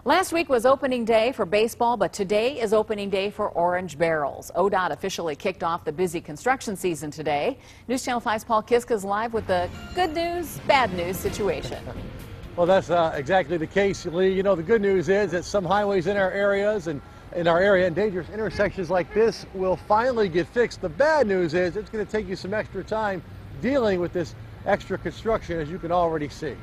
Last week was opening day for baseball, but today is opening day for Orange Barrels. ODOT officially kicked off the busy construction season today. News Channel 5's Paul Kiska is live with the good news, bad news situation. Well, that's exactly the case, Lee. You know, the good news is that some highways in our areas and dangerous intersections like this will finally get fixed. The bad news is it's going to take you some extra time dealing with this extra construction, as you can already see.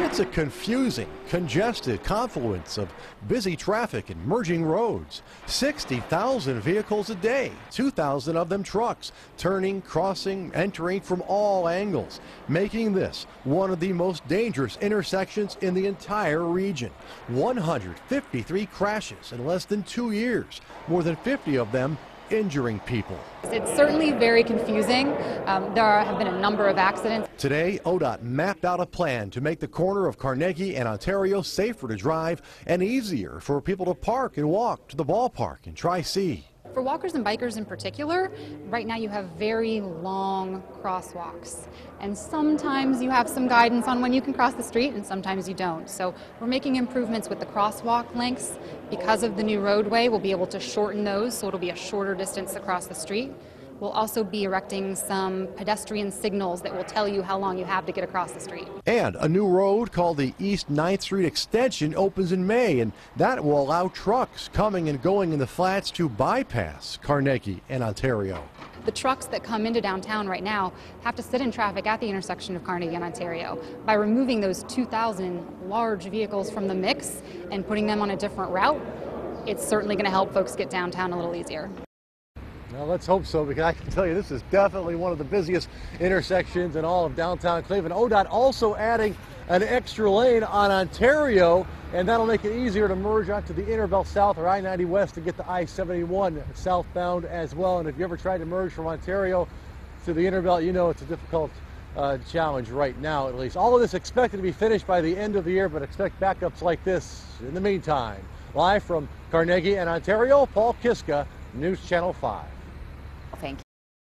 It's a confusing, congested confluence of busy traffic and merging roads. 60,000 vehicles a day, 2,000 of them trucks, turning, crossing, entering from all angles, making this one of the most dangerous intersections in the entire region. 153 crashes in less than 2 years, more than 50 of them injuring people. It's certainly very confusing. There have been a number of accidents. Today, ODOT mapped out a plan to make the corner of Carnegie and Ontario safer to drive and easier for people to park and walk to the ballpark in Tri-C. For walkers and bikers in particular, right now you have very long crosswalks. And sometimes you have some guidance on when you can cross the street and sometimes you don't. So we're making improvements with the crosswalk lengths. Because of the new roadway, we'll be able to shorten those, so it'll be a shorter distance across the street. We'll also be erecting some pedestrian signals that will tell you how long you have to get across the street. And a new road called the East 9th Street Extension opens in May, and that will allow trucks coming and going in the flats to bypass Carnegie and Ontario. The trucks that come into downtown right now have to sit in traffic at the intersection of Carnegie and Ontario. By removing those 2,000 large vehicles from the mix and putting them on a different route, it's certainly going to help folks get downtown a little easier. Well, let's hope so, because I can tell you this is definitely one of the busiest intersections in all of downtown Cleveland. ODOT also adding an extra lane on Ontario, and that'll make it easier to merge onto the Inner Belt South or I-90 West to get to I-71 southbound as well. And if you ever tried to merge from Ontario to the Inner Belt, you know it's a difficult challenge right now, at least. All of this expected to be finished by the end of the year, but expect backups like this in the meantime. Live from Carnegie and Ontario, Paul Kiska, News Channel 5.